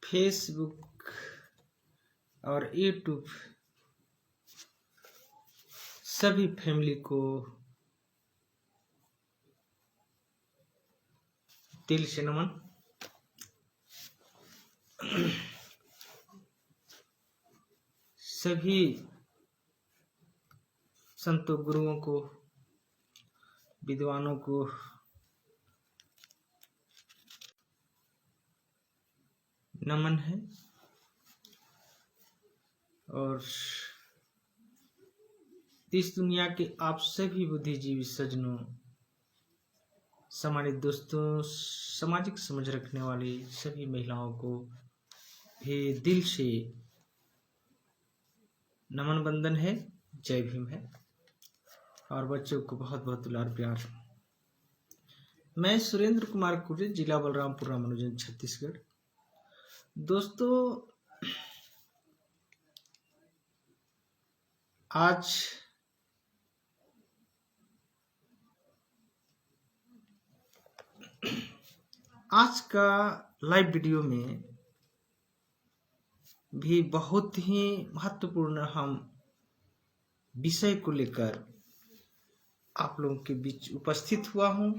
Facebook और YouTube सभी family को दिल से नमन। सभी संतों गुरुओं को, विद्वानों को नमन है और इस दुनिया के आप सभी बुद्धिजीवी सज्जनों, सम्मानित दोस्तों, सामाजिक समझ रखने वाली सभी महिलाओं को भी दिल से नमन बंदन है, जय भीम है और बच्चों को बहुत बहुत दुलार प्यार। मैं सुरेंद्र कुमार कुरे, जिला बलरामपुर, रामानुजन, छत्तीसगढ़। दोस्तों, आज का लाइव वीडियो में भी बहुत ही महत्वपूर्ण हम विषय को लेकर आप लोगों के बीच उपस्थित हुआ हूं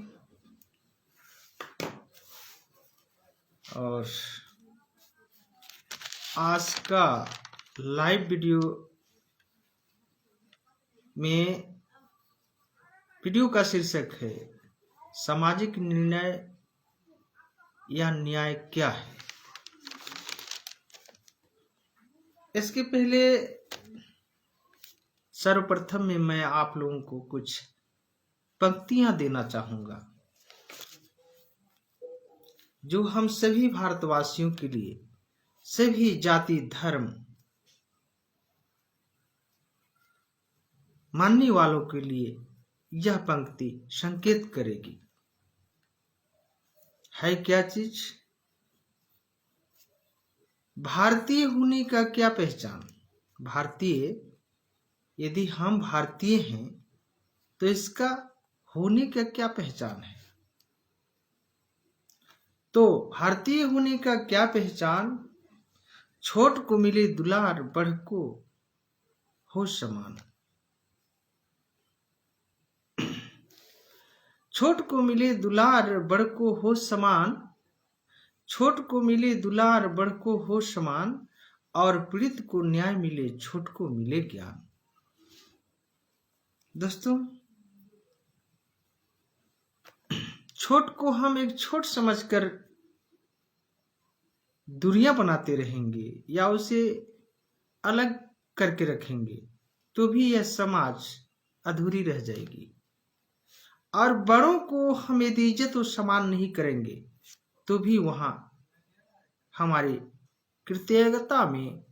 और आज का लाइव वीडियो में वीडियो का शीर्षक है सामाजिक निर्णय या न्याय क्या है। इसके पहले सर्वप्रथम में मैं आप लोगों को कुछ पंक्तियां देना चाहूंगा जो हम सभी भारतवासियों के लिए, सभी जाति धर्म मानने वालों के लिए यह पंक्ति संकेत करेगी। है क्या चीज? भारतीय होने का क्या पहचान? भारतीय, यदि हम भारतीय हैं तो इसका होने का क्या पहचान है? तो भारतीय होने का क्या पहचान? छोट को मिले दुलार, बड़ को हो समान। छोट को मिले दुलार, बड़ को हो समान। छोट को मिले दुलार, बड़ को हो समान और पीड़ित को न्याय मिले, छोट को मिले ज्ञान। दोस्तों, छोट को हम एक छोट समझकर दूरियां बनाते रहेंगे या उसे अलग करके रखेंगे तो भी यह समाज अधूरी रह जाएगी। और बड़ों को हम यदि इज्जत और सम्मान नहीं करेंगे तो भी वहां हमारी कृतज्ञता में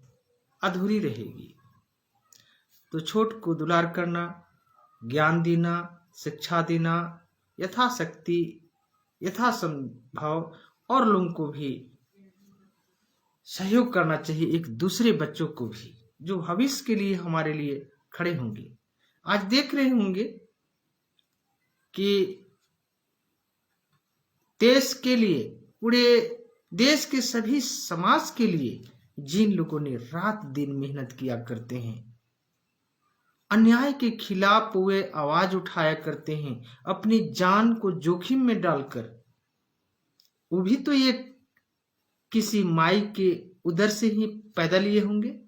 अधूरी रहेगी। तो छोट को दुलार करना, ज्ञान देना, शिक्षा देना, यथाशक्ति यथासंभव और लोगों को भी सहयोग करना चाहिए, एक दूसरे बच्चों को भी जो भविष्य के लिए हमारे लिए खड़े होंगे। आज देख रहे होंगे कि देश के लिए, पूरे देश के सभी समाज के लिए जिन लोगों ने रात दिन मेहनत किया करते हैं, अन्याय के खिलाफ वे आवाज उठाया करते हैं, अपनी जान को जोखिम में डालकर, वो भी तो ये किसी माई के उदर से ही पैदा लिए होंगे।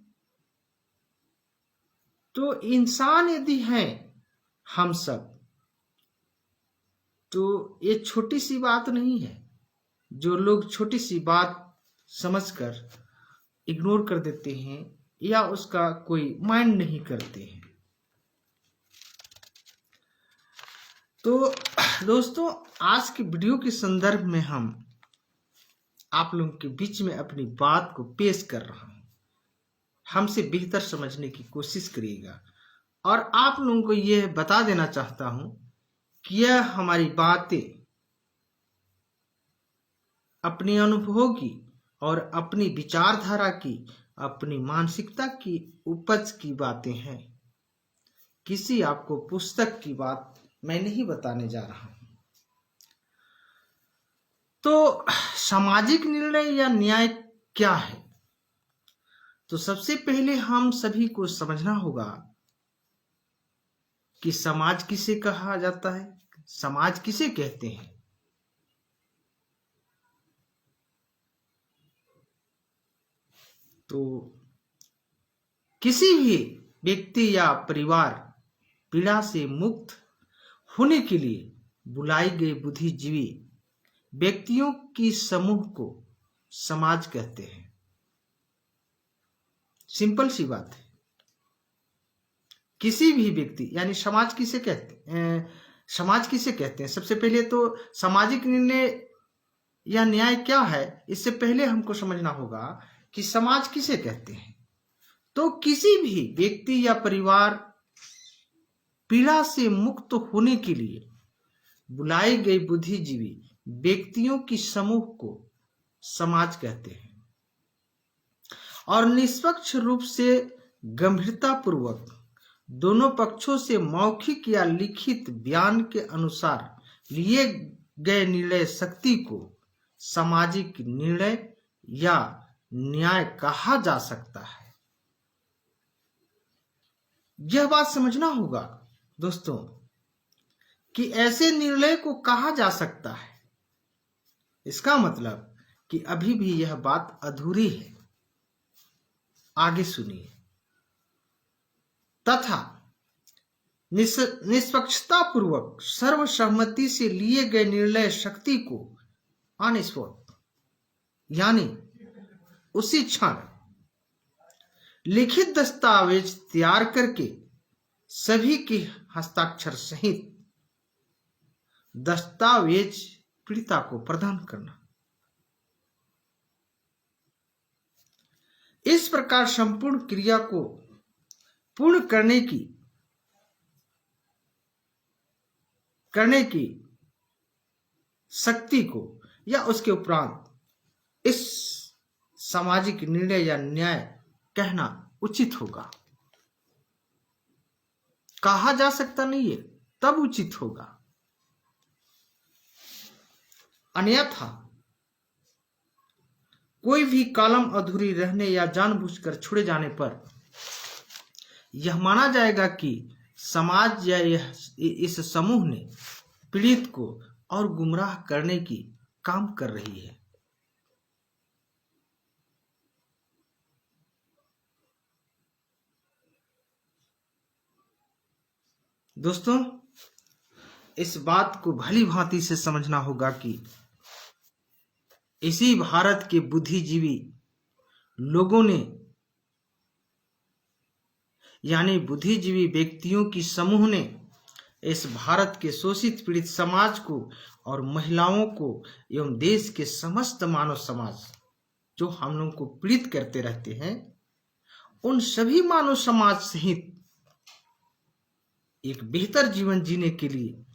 तो इंसान यदि हैं हम सब, तो ये छोटी सी बात नहीं है जो लोग छोटी सी बात समझकर इग्नोर कर देते हैं या उसका कोई माइंड नहीं करते हैं। तो दोस्तों, आज के वीडियो के संदर्भ में हम आप लोगों के बीच में अपनी बात को पेश कर रहा हूं। हमसे बेहतर समझने की कोशिश करिएगा और आप लोगों को यह बता देना चाहता हूं कि यह हमारी बातें अपने अनुभवों की और अपनी विचारधारा की, अपनी मानसिकता की उपज की बातें हैं। किसी आपको पुस्तक की बात मैं नहीं बताने जा रहा हूं। तो सामाजिक निर्णय या न्याय क्या है? तो सबसे पहले हम सभी को समझना होगा कि समाज किसे कहा जाता है, समाज किसे कहते हैं। तो किसी भी व्यक्ति या परिवार पीड़ा से मुक्त होने के लिए बुलाई गई बुद्धिजीवी व्यक्तियों की समूह को समाज कहते हैं। सिंपल सी बात है। किसी भी व्यक्ति यानी समाज किसे कहते हैं, समाज किसे कहते हैं? सबसे पहले तो सामाजिक निर्णय या न्याय क्या है, इससे पहले हमको समझना होगा कि समाज किसे कहते हैं। तो किसी भी व्यक्ति या परिवार पीड़ा से मुक्त होने के लिए बुलाई गई बुद्धिजीवी व्यक्तियों की समूह को समाज कहते हैं और निष्पक्ष रूप से गंभीरता पूर्वक दोनों पक्षों से मौखिक या लिखित बयान के अनुसार लिए गए निर्णय शक्ति को सामाजिक निर्णय या न्याय कहा जा सकता है। यह बात समझना होगा दोस्तों कि ऐसे निर्णय को कहा जा सकता है, इसका मतलब कि अभी भी यह बात अधूरी है। आगे सुनिए। तथा निष्पक्षता पूर्वक सर्वसम्मति से लिए गए निर्णय शक्ति को ऑन स्पॉट यानी उसी क्षण लिखित दस्तावेज तैयार करके सभी के हस्ताक्षर सहित दस्तावेज पीड़िता को प्रदान करना। इस प्रकार संपूर्ण क्रिया को पूर्ण करने की शक्ति को या उसके उपरांत इस सामाजिक निर्णय या न्याय कहना उचित होगा। कहा जा सकता नहीं है तब उचित होगा, अन्यथा कोई भी कॉलम अधूरी रहने या जानबूझकर छोड़े जाने पर यह माना जाएगा कि समाज या इस समूह ने पीड़ित को और गुमराह करने की काम कर रही है। दोस्तों, इस बात को भली भांति से समझना होगा कि इसी भारत के बुद्धिजीवी लोगों ने यानी बुद्धिजीवी व्यक्तियों की समूह ने इस भारत के शोषित पीड़ित समाज को और महिलाओं को एवं देश के समस्त मानव समाज जो हम लोगों को पीड़ित करते रहते हैं, उन सभी मानव समाज सहित एक बेहतर जीवन जीने के लिए,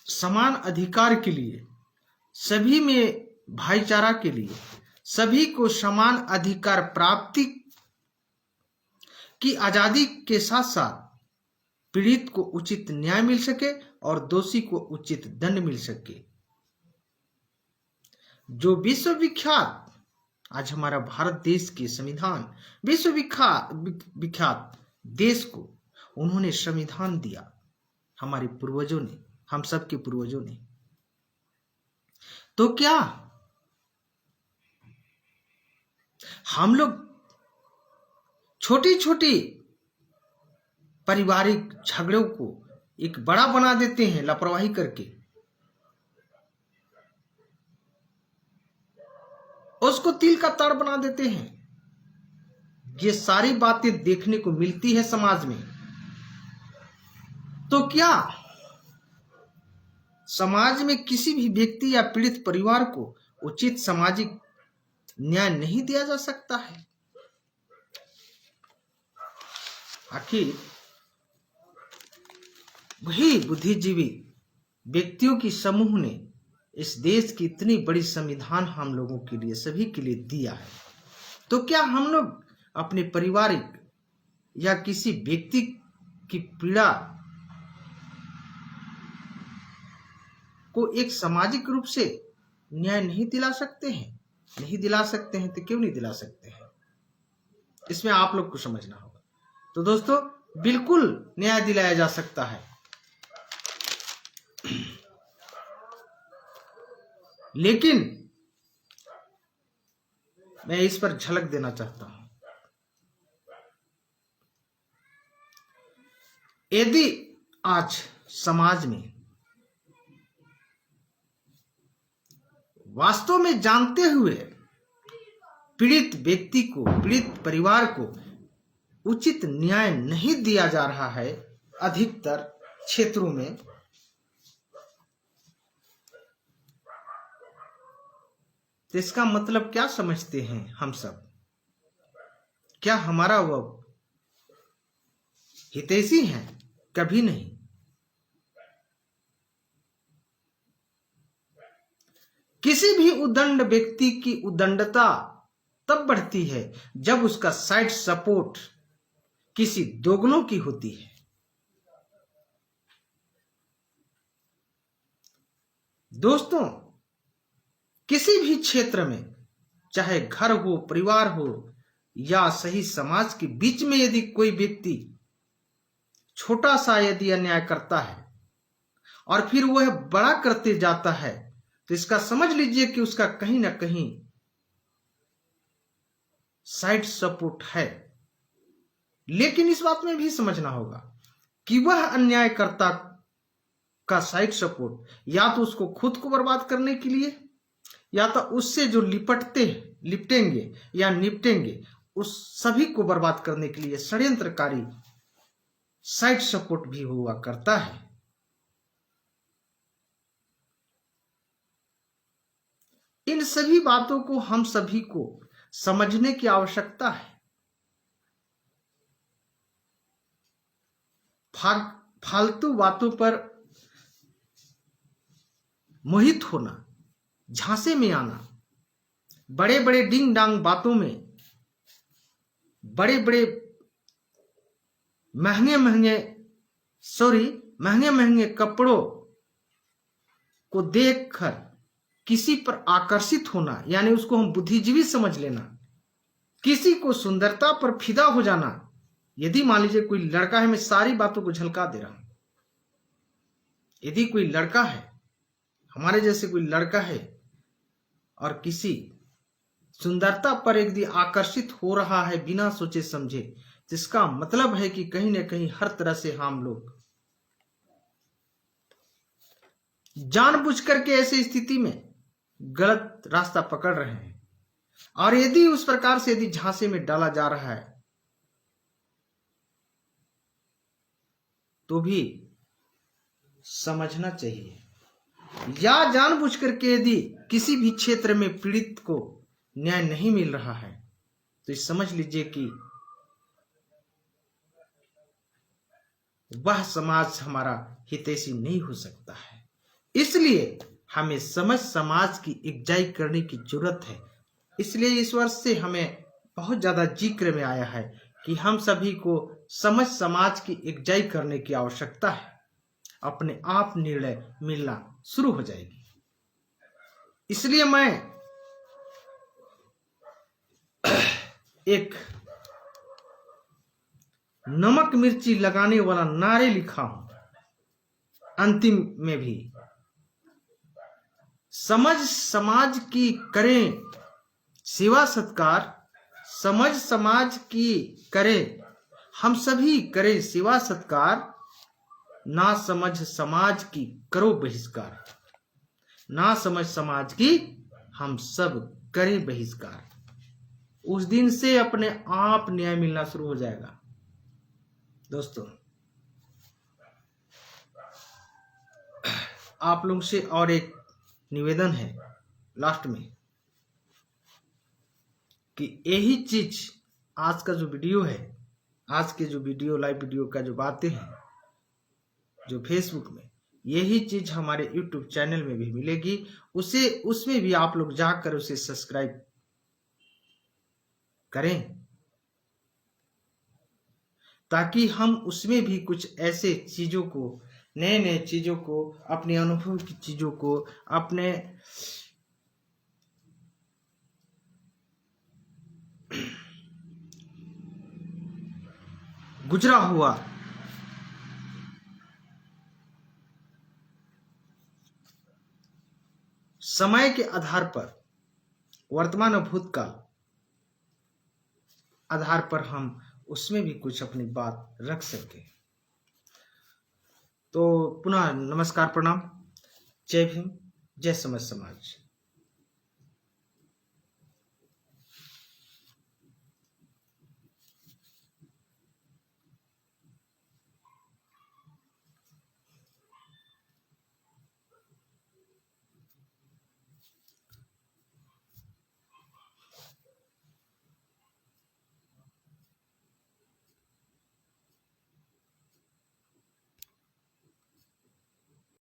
समान अधिकार के लिए, सभी में भाईचारा के लिए, सभी को समान अधिकार प्राप्ति की आजादी के साथ साथ पीड़ित को उचित न्याय मिल सके और दोषी को उचित दंड मिल सके। जो विश्वविख्यात आज हमारा भारत देश के संविधान विश्वविख्यात देश को उन्होंने संविधान दिया, हमारे पूर्वजों ने, हम सब के पूर्वजों ने। तो क्या हम लोग छोटी छोटी पारिवारिक झगड़ों को एक बड़ा बना देते हैं लापरवाही करके, उसको तिल का ताड़ बना देते हैं? ये सारी बातें देखने को मिलती है समाज में। तो क्या समाज में किसी भी व्यक्ति या पीड़ित परिवार को उचित सामाजिक न्याय नहीं दिया जा सकता है? आखिर वही बुद्धिजीवी व्यक्तियों की समूह ने इस देश की इतनी बड़ी संविधान हम लोगों के लिए, सभी के लिए दिया है। तो क्या हम लोग अपने पारिवारिक या किसी व्यक्ति की पीड़ा को एक सामाजिक रूप से न्याय नहीं दिला सकते हैं? नहीं दिला सकते हैं तो क्यों नहीं दिला सकते हैं, इसमें आप लोग को समझना होगा। तो दोस्तों बिल्कुल न्याय दिलाया जा सकता है, लेकिन मैं इस पर झलक देना चाहता हूं। यदि आज समाज में वास्तव में जानते हुए पीड़ित व्यक्ति को, पीड़ित परिवार को उचित न्याय नहीं दिया जा रहा है अधिकतर क्षेत्रों में, तो इसका मतलब क्या समझते हैं हम सब? क्या हमारा वो हितैषी है? कभी नहीं। किसी भी उदंड व्यक्ति की उदंडता तब बढ़ती है जब उसका साइड सपोर्ट किसी दोगलों की होती है। दोस्तों किसी भी क्षेत्र में, चाहे घर हो, परिवार हो या सही समाज के बीच में, यदि कोई व्यक्ति छोटा सा यदि अन्याय करता है और फिर वह बड़ा करते जाता है, तो इसका समझ लीजिए कि उसका कहीं ना कहीं साइड सपोर्ट है। लेकिन इस बात में भी समझना होगा कि वह अन्यायकर्ता का साइड सपोर्ट या तो उसको खुद को बर्बाद करने के लिए, या तो उससे जो लिपटेंगे या निपटेंगे उस सभी को बर्बाद करने के लिए षड्यंत्रकारी साइड सपोर्ट भी हुआ करता है। इन सभी बातों को हम सभी को समझने की आवश्यकता है। फालतू बातों पर मोहित होना, झांसे में आना, बड़े बड़े डिंग डांग बातों में, बड़े बड़े महंगे महंगे कपड़ों को देखकर किसी पर आकर्षित होना, यानी उसको हम बुद्धिजीवी समझ लेना, किसी को सुंदरता पर फिदा हो जाना। यदि मान लीजिए कोई लड़का है, मैं सारी बातों को झलका दे रहा हूं, यदि कोई लड़का है, हमारे जैसे कोई लड़का है और किसी सुंदरता पर यदि आकर्षित हो रहा है बिना सोचे समझे, जिसका मतलब है कि कहीं ना कहीं हर तरह से हम लोग जानबूझ करके ऐसी स्थिति में गलत रास्ता पकड़ रहे हैं। और यदि उस प्रकार से यदि झांसे में डाला जा रहा है तो भी समझना चाहिए, या जानबूझ करके यदि किसी भी क्षेत्र में पीड़ित को न्याय नहीं मिल रहा है तो समझ लीजिए कि वह समाज हमारा हितैषी नहीं हो सकता है। इसलिए हमें समझ समाज की इकजाई करने की जरूरत है। इसलिए इस वर्ष से हमें बहुत ज्यादा जिक्र में आया है कि हम सभी को समझ समाज की इकजाई करने की आवश्यकता है। अपने आप निर्णय मिलना शुरू हो जाएगी। इसलिए मैं एक नमक मिर्ची लगाने वाला नारे लिखा हूं अंतिम में भी, समझ समाज की करें सेवा सत्कार, समझ समाज की करें, हम सभी करें सेवा सत्कार, ना समझ समाज की करो बहिष्कार, ना समझ समाज की हम सब करें बहिष्कार। उस दिन से अपने आप न्याय मिलना शुरू हो जाएगा। दोस्तों आप लोग से और एक निवेदन है लास्ट में कि यही चीज आज का जो वीडियो है, आज के जो वीडियो लाइव वीडियो का जो बातें हैं जो फेसबुक में, यही चीज हमारे यूट्यूब चैनल में भी मिलेगी। उसमें भी आप लोग जाकर उसे सब्सक्राइब करें, ताकि हम उसमें भी कुछ ऐसे चीजों को, नए नए चीजों को, अपने अनुभव की चीजों को, अपने गुजरा हुआ समय के आधार पर, वर्तमान और भूतकाल आधार पर हम उसमें भी कुछ अपनी बात रख सके। तो पुनः नमस्कार, प्रणाम, जय भीम, जय समझ समाज।